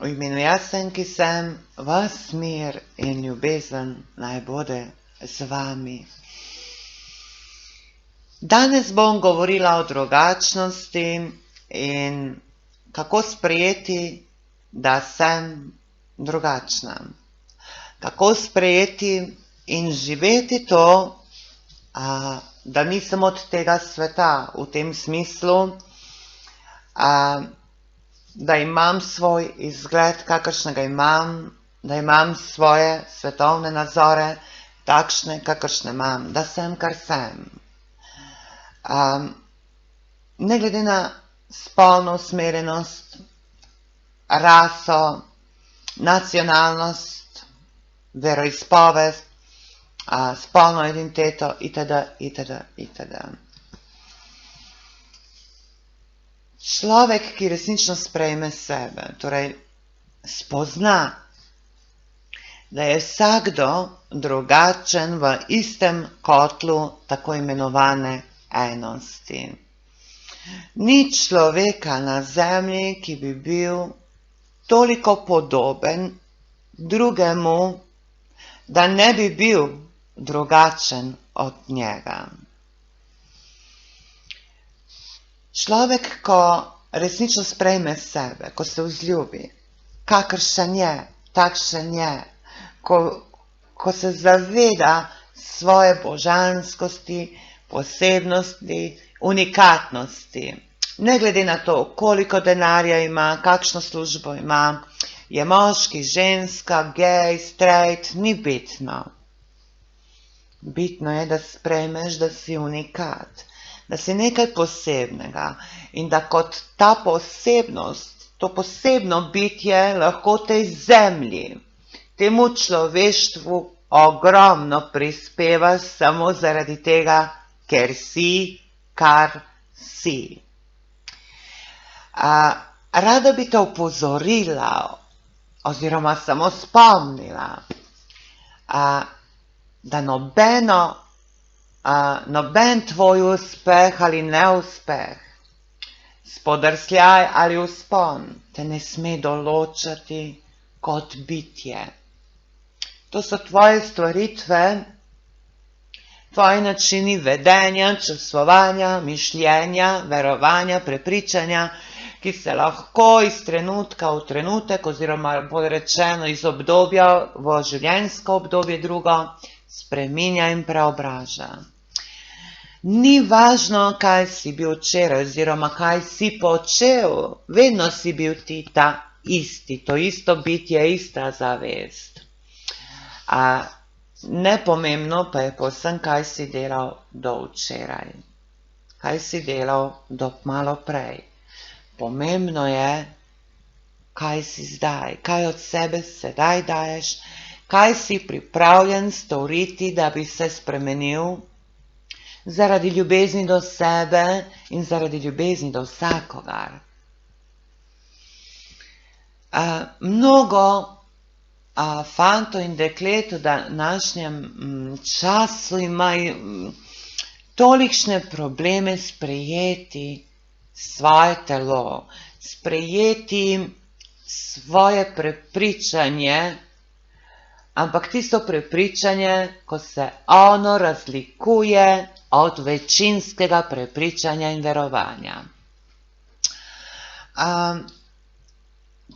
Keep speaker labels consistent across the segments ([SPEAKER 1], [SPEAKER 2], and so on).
[SPEAKER 1] V imenu jaz sem, ki sem, vas mir in ljubezen naj bode z vami. Danes bom govorila o drugačnosti in kako sprejeti, da sem drugačna. Kako sprejeti in živeti to, da nisem od tega sveta, v tem smislu, da imam svoj izgled, kakršnega imam, da imam svoje svetovne nazore, takšne, kakršne imam, da sem, kar sem. Ne glede na spolno usmerjenost, raso, nacionalnost, veroizpovest, spolno identiteto itd. itd. Človek, ki resnično sprejme sebe, torej spozna, da je vsakdo drugačen v istem kotlu tako imenovane enosti. Ni človeka na zemlji, ki bi bil toliko podoben drugemu, da ne bi bil drugačen od njega. Človek, ko resnično sprejme sebe, ko se vzljubi, kakršen je, takšen je, ko se zaveda svoje božanskosti, posebnosti, unikatnosti, ne glede na to, koliko denarja ima, kakšno službo ima, je moški, ženska, gej, straight, ni bitno. Bitno je, da sprejmeš, da si unikat, da si nekaj posebnega in da kot ta posebnost, to posebno bitje lahko tej zemlji, temu človeštvu ogromno prispevaš samo zaradi tega, ker si, kar si. Rada bi te opozorila oziroma samo spomnila, da noben tvoj uspeh ali neuspeh, spodrsljaj ali vzpon te ne sme določati kot bitje. To so tvoje stvaritve, tvoji načini vedenja, čustvovanja, mišljenja, verovanja, prepričanja, ki se lahko iz trenutka v trenutek oziroma bolj rečeno iz obdobja v življenjsko obdobje drugo spreminja in preobraža. Ni važno, kaj si bil včeraj oziroma kaj si počel, vedno si bil ti ta isti, to isto bitje, ista zavest. Nepomembno pa je povsem, kaj si delal do včeraj, kaj si delal do malo prej. Pomembno je, kaj si zdaj, kaj od sebe sedaj daješ, kaj si pripravljen storiti, da bi se spremenil zaradi ljubezni do sebe in zaradi ljubezni do vsakogar. Mnogo fantov in deklet v današnjem času imajo tolikšne probleme sprejeti svoje telo, sprejeti svoje prepričanje, ampak tisto prepričanje, ko se ono razlikuje od večinskega prepričanja in verovanja.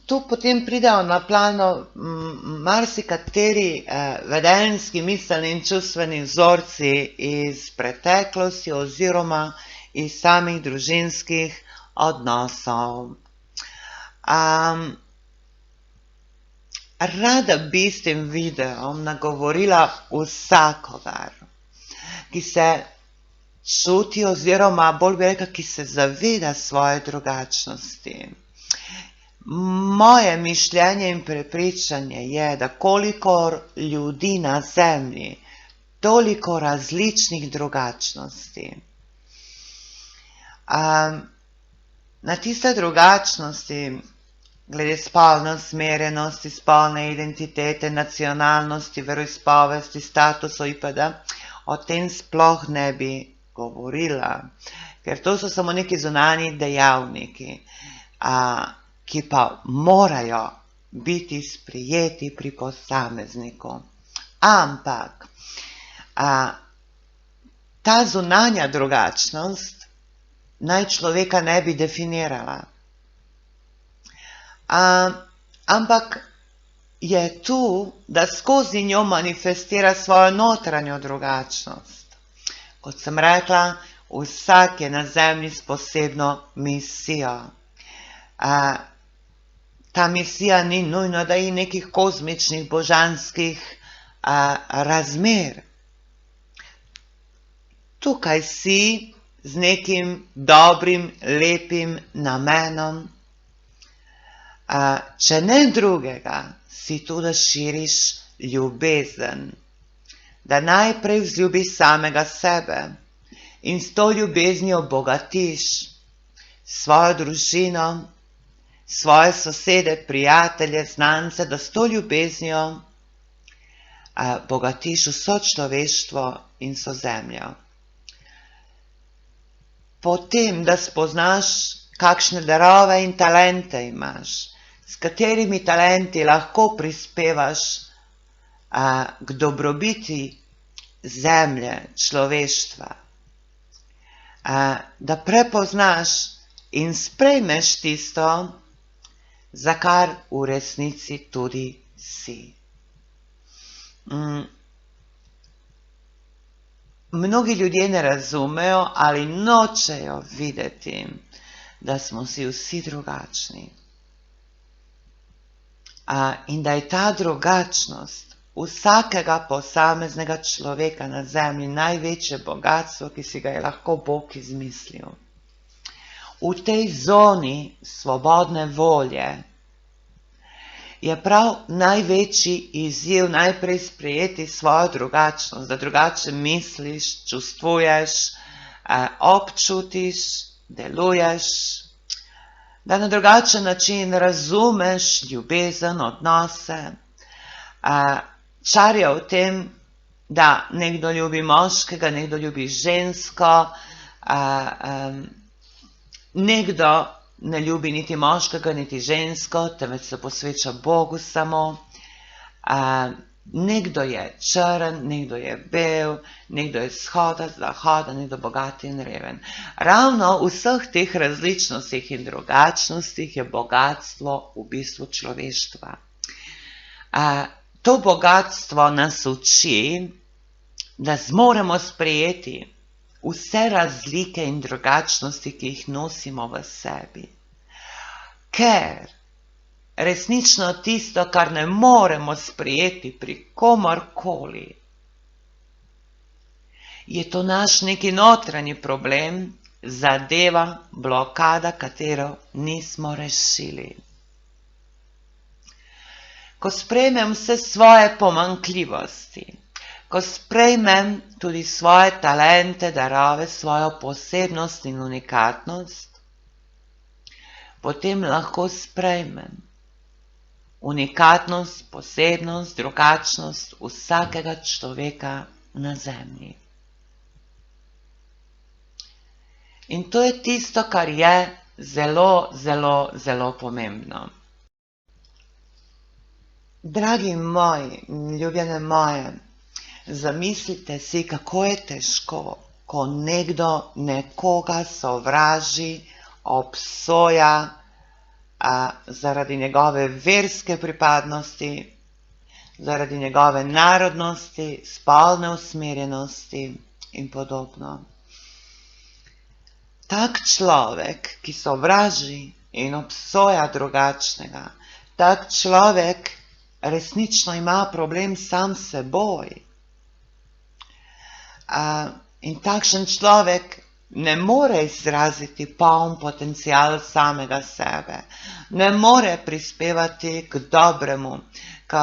[SPEAKER 1] Tu potem pridejo na plano marsikateri vedenjski, miselni in čustveni vzorci iz preteklosti oziroma iz samih družinskih odnosov. Rada bi s tem videom nagovorila vsakogar, ki se čuti oziroma bolj bi rekla, ki se zaveda svoje drugačnosti. Moje mišljenje in prepričanje je, da kolikor ljudi na zemlji, toliko različnih drugačnosti. Na tiste drugačnosti, glede spolne usmerjenosti, spolne identitete, nacionalnosti, veroizpovesti, statusov itd., o tem sploh ne bi govorila, ker to so samo neki zunanji dejavniki, ki pa morajo biti sprijeti pri posamezniku. Ampak ta zunanja drugačnost naj človeka ne bi definirala. Ampak je tu, da skozi njo manifestira svojo notranjo drugačnost. Kot sem rekla, vsak je na zemlji s posebno misijo. Ta misija ni nujno, da je nekih kozmičnih, božanskih razmer. Tukaj si z nekim dobrim, lepim namenom. Če ne drugega, si tu, da širiš ljubezen, da najprej vzljubiš samega sebe in s to ljubeznijo bogatiš svojo družino, svoje sosede, prijatelje, znance, da s to ljubeznijo bogatiš vso človeštvo in sozemljo. Potem, da spoznaš, kakšne darove in talente imaš, s katerimi talenti lahko prispevaš k dobrobiti zemlje, človeštva. Da prepoznaš in sprejmeš tisto, za kar v resnici tudi si. Mnogi ljudje ne razumejo ali nočejo videti, da smo si vsi drugačni. In da je ta drugačnost vsakega posameznega človeka na zemlji največje bogatstvo, ki si ga je lahko Bog izmislil. V tej zoni svobodne volje je prav največji izziv najprej sprejeti svojo drugačnost, da drugače misliš, čustvuješ, občutiš, deluješ, da na drugačen način razumeš ljubezen, odnose. Čar je v tem, da nekdo ljubi moškega, nekdo ljubi žensko, nekdo ne ljubi niti moškega, niti žensko, temveč se posveča Bogu samo. Nekdo je črn, nekdo je bel, nekdo je shoda, zahoda, nekdo bogat in reven. Ravno v vseh teh različnostih in drugačnostih je bogatstvo v bistvu človeštva. To bogatstvo nas uči, da zmoremo sprejeti vse razlike in drugačnosti, ki jih nosimo v sebi. Ker resnično tisto, kar ne moremo sprejeti pri komorkoli, je to naš neki notranji problem, zadeva, blokada, katero nismo rešili. Ko sprejmem vse svoje pomanjkljivosti, ko sprejmem tudi svoje talente, darove, svojo posebnost in unikatnost, potem lahko sprejmem unikatnost, posebnost, drugačnost vsakega človeka na zemlji. In to je tisto, kar je zelo, zelo, zelo pomembno. Dragi moji, ljubljene moje, zamislite si, kako je težko, ko nekdo nekoga sovraži, obsoja zaradi njegove verske pripadnosti, zaradi njegove narodnosti, spolne usmerjenosti in podobno. Tak človek, ki sovraži in obsoja drugačnega, tak človek resnično ima problem sam s seboj. In takšen človek ne more izraziti poln potencial samega sebe, ne more prispevati k dobremu, k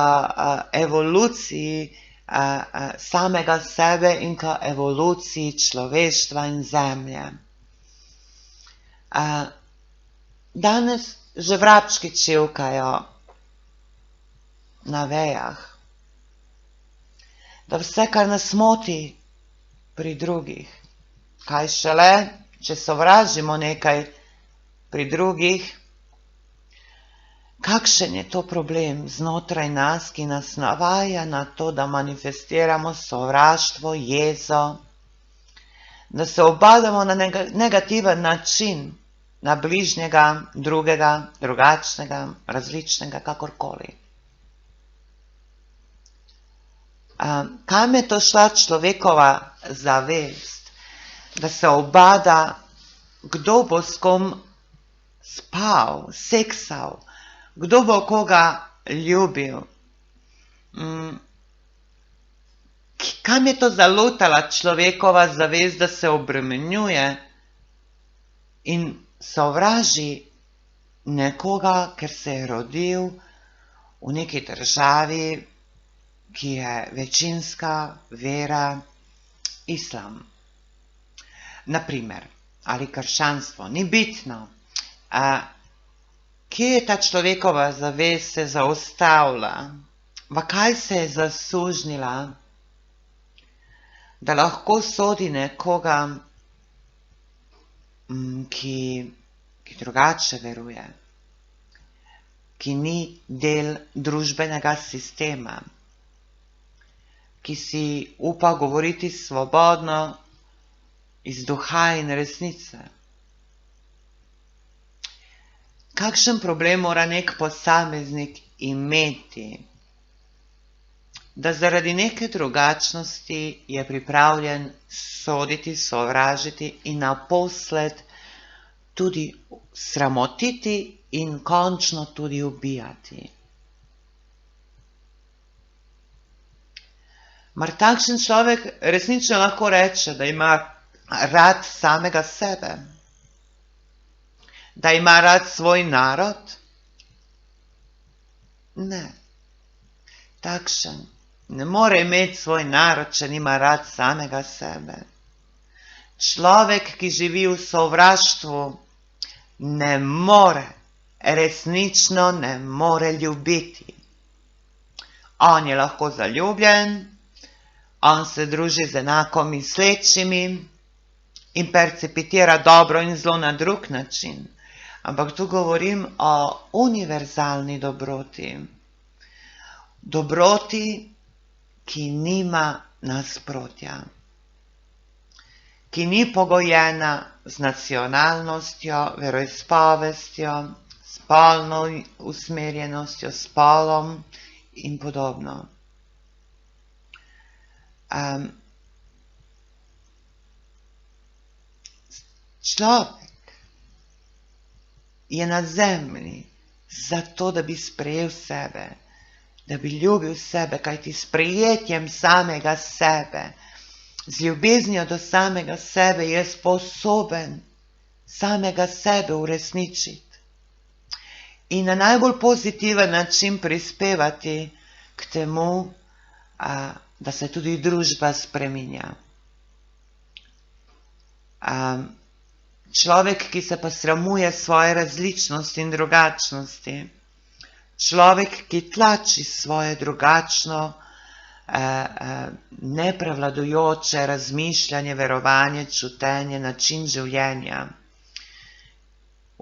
[SPEAKER 1] evoluciji samega sebe in k evoluciji človeštva in zemlje. Danes že vrabčki čivkajo na vejah, da vse, kar nas moti pri drugih, kaj šele, če sovražimo nekaj pri drugih, Kakšen je to problem znotraj nas, ki nas navaja na to, da manifestiramo sovraštvo, jezo, da se obadamo na negativen način, na bližnjega, drugega, drugačnega, različnega, kakorkoli. Kam je to šla človekova zavest, da se obada, kdo bo s kom spal, seksal, kdo bo koga ljubil. Kam je to zalutala človekova zavest, da se obremenjuje in sovraži nekoga, ker se je rodil v neki državi, ki je večinska vera islam. Naprimer, ali krščanstvo, ni bitno. Kje je ta človekova zavest se zaustavila? V kaj se je zasužnila, da lahko sodi nekoga, ki drugače veruje, ki ni del družbenega sistema, ki si upa govoriti svobodno iz duha in resnice. Kakšen problem mora nek posameznik imeti, da zaradi neke drugačnosti je pripravljen soditi, sovražiti in naposled tudi sramotiti in končno tudi ubijati. Mar takšen človek resnično lahko reče, da ima rad samega sebe, da ima rad svoj narod? Ne. Takšen ne more imeti svoj narod, če nima rad samega sebe. Človek, ki živi v sovraštvu, ne more, resnično ne more ljubiti. On je lahko zaljubljen, on se druži z enako mislečimi in percipitira dobro in zlo na drug način. Ampak tu govorim o univerzalni dobroti. Dobroti, ki nima nasprotja, ki ni pogojena z nacionalnostjo, veroizpovestjo, spolno usmerjenostjo, spolom in podobno. Človek je na zemlji zato, da bi sprejel sebe, da bi ljubil sebe, kajti s sprejetjem samega sebe, z ljubeznijo do samega sebe je sposoben samega sebe uresničiti in na najbolj pozitiven način prispevati k temu, da se tudi družba spreminja. Človek, ki se pa sramuje svoje različnosti in drugačnosti, človek, ki tlači svoje drugačno, neprevladujoče razmišljanje, verovanje, čutenje, način življenja,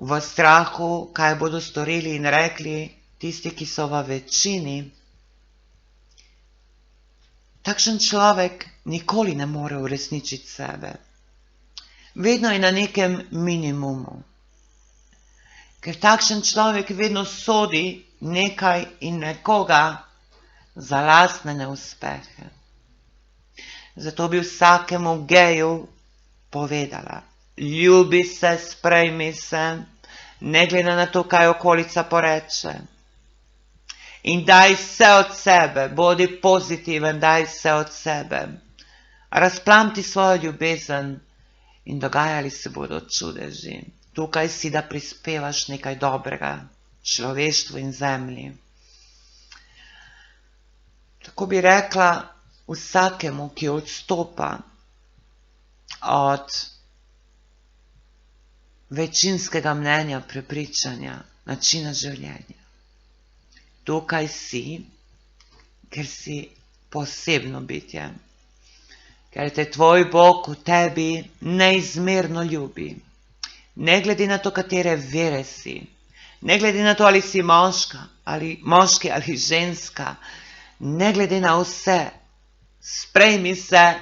[SPEAKER 1] v strahu, kaj bodo storili in rekli tisti, ki so v večini, takšen človek nikoli ne more uresničiti sebe. Vedno je na nekem minimumu. Ker takšen človek vedno sodi nekaj in nekoga za lastne neuspehe. Zato bi vsakemu geju povedala, ljubi se, sprejmi se, ne glede na to, kaj okolica poreče. In daj vse od sebe, bodi pozitiven, daj vse od sebe. Razplamti svojo ljubezen in dogajali se bodo čudeži. Tukaj si, da prispevaš nekaj dobrega človeštvu in zemlji. Tako bi rekla vsakemu, ki odstopa od večinskega mnenja, prepričanja, načina življenja. Tukaj si, ker si posebno bitje. Ker te tvoj Bog v tebi neizmerno ljubi. Ne glede na to, katere vere si, Ne glede na to, ali si moški ali ženska, ne glede na vse, sprejmi se,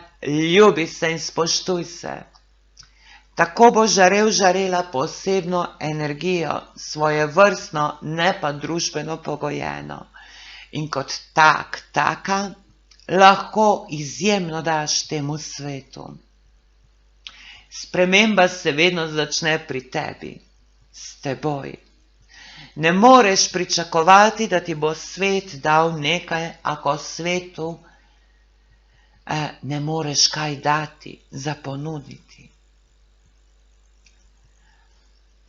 [SPEAKER 1] ljubi se in spoštuj se. Tako bo žarela posebno energijo, svojevrstno, ne pa družbeno pogojeno. In kot taka, lahko izjemno daš temu svetu. Sprememba se vedno začne pri tebi, s teboj. Ne moreš pričakovati, da ti bo svet dal nekaj, ako svetu ne moreš kaj dati, za ponuditi.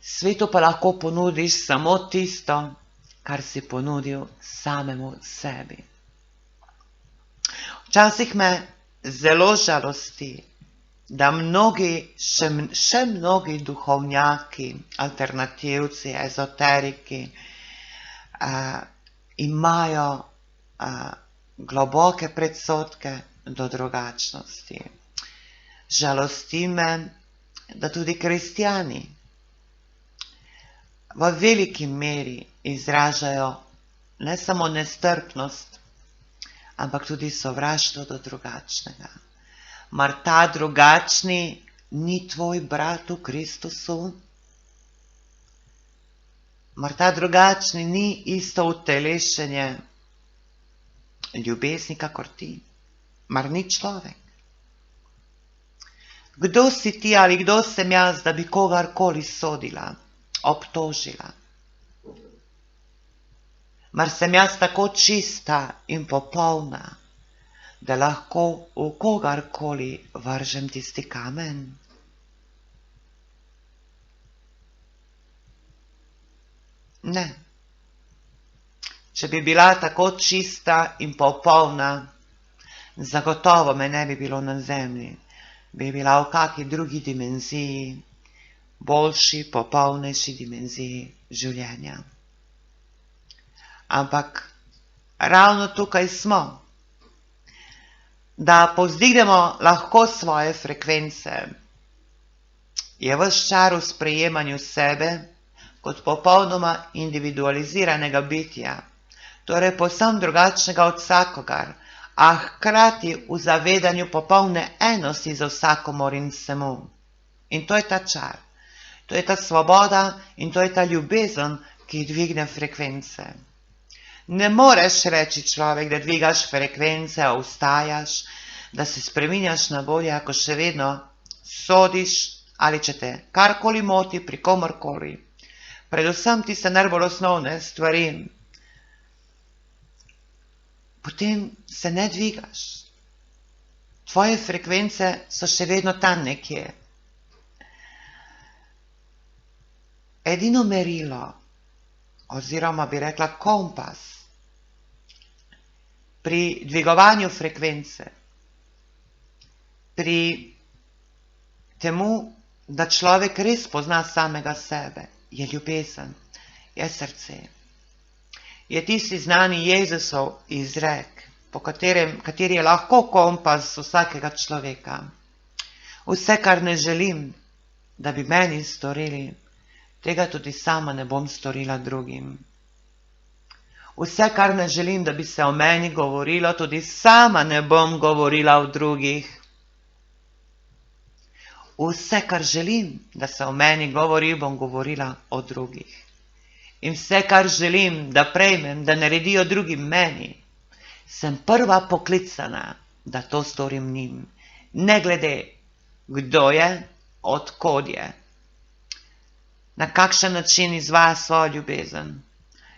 [SPEAKER 1] Svetu pa lahko ponudiš samo tisto, kar si ponudil samemu sebi. Včasih me zelo žalosti, da še mnogi duhovnjaki, alternativci, ezoteriki imajo globoke predsodke do drugačnosti. Žalosti me, da tudi kristjani v veliki meri izražajo ne samo nestrpnost, ampak tudi sovraštvo do drugačnega. Mar ta drugačni ni tvoj brat v Kristusu? Mar ta drugačni ni isto utelešenje ljubezni, kakor ti? Mar ni človek? Kdo si ti ali kdo sem jaz, da bi kogarkoli sodila, obtožila? Mar sem jaz tako čista in popolna, da lahko v kogarkoli vržem tisti kamen? Ne. Če bi bila tako čista in popolna, zagotovo me ne bi bilo na zemlji, bi bila v kaki drugi dimenziji, boljši, popolnejši dimenziji življenja. Ampak ravno tukaj smo, da povzdignemo lahko svoje frekvence. Je ves čar v sprejemanju sebe kot popolnoma individualiziranega bitja, torej povsem drugačnega od vsakogar, a hkrati v zavedanju popolne enosti za vsakomur in vsemu. In to je ta čar, to je ta svoboda in to je ta ljubezen, ki dvigne frekvence. Ne moreš reči človek, da dvigaš frekvence, vstajaš, da se spreminjaš na bolje, ako še vedno sodiš ali če te karkoli moti pri komorkoli. Predvsem tiste najbolj osnovne stvari. Potem se ne dvigaš. Tvoje frekvence so še vedno tam nekje. Edino merilo, oziroma bi rekla kompas, pri dvigovanju frekvence, pri temu, da človek res pozna samega sebe, je ljubezen, je srce. Je tisti znani Jezusov izrek, kateri je lahko kompas vsakega človeka. Vse, kar ne želim, da bi meni storili, tega tudi sama ne bom storila drugim. Vse, kar ne želim, da bi se o meni govorilo, tudi sama ne bom govorila o drugih. Vse, kar želim, da se o meni govori, bom govorila o drugih. In vse, kar želim, da prejmem, da naredijo drugi meni, sem prva poklicana, da to storim njim. Ne glede, kdo je, od kod je, na kakšen način izvaja svojo ljubezen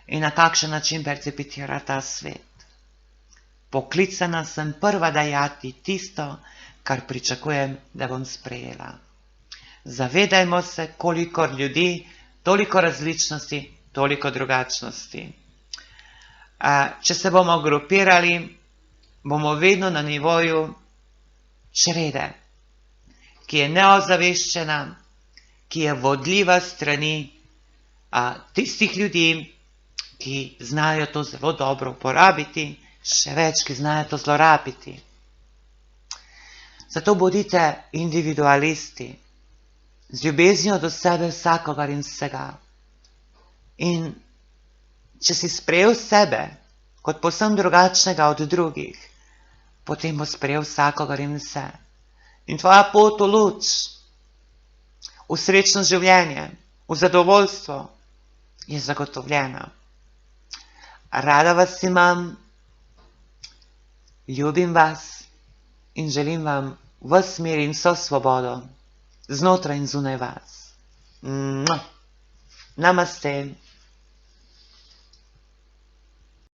[SPEAKER 1] in na kakšen način percipira ta svet. Poklicana sem prva dajati tisto, kar pričakujem, da bom sprejela. Zavedajmo se, kolikor ljudi, toliko različnosti, toliko drugačnosti. Če se bomo grupirali, bomo vedno na nivoju črede, ki je neozaveščena, ki je vodljiva strani tistih ljudi, ki znajo to zelo dobro uporabiti, še več, ki znajo to zlorabiti. Zato bodite individualisti, z ljubeznijo do sebe, vsakogar in vsega. In če si sprejel sebe kot povsem drugačnega od drugih, potem bo sprejel vsakogar in vse. In tvoja pot v luč, v srečno življenje, v zadovoljstvo je zagotovljena. Rada vas imam, ljubim vas in želim vam ves mir in vso svobodo znotraj in zunaj vas. Namaste.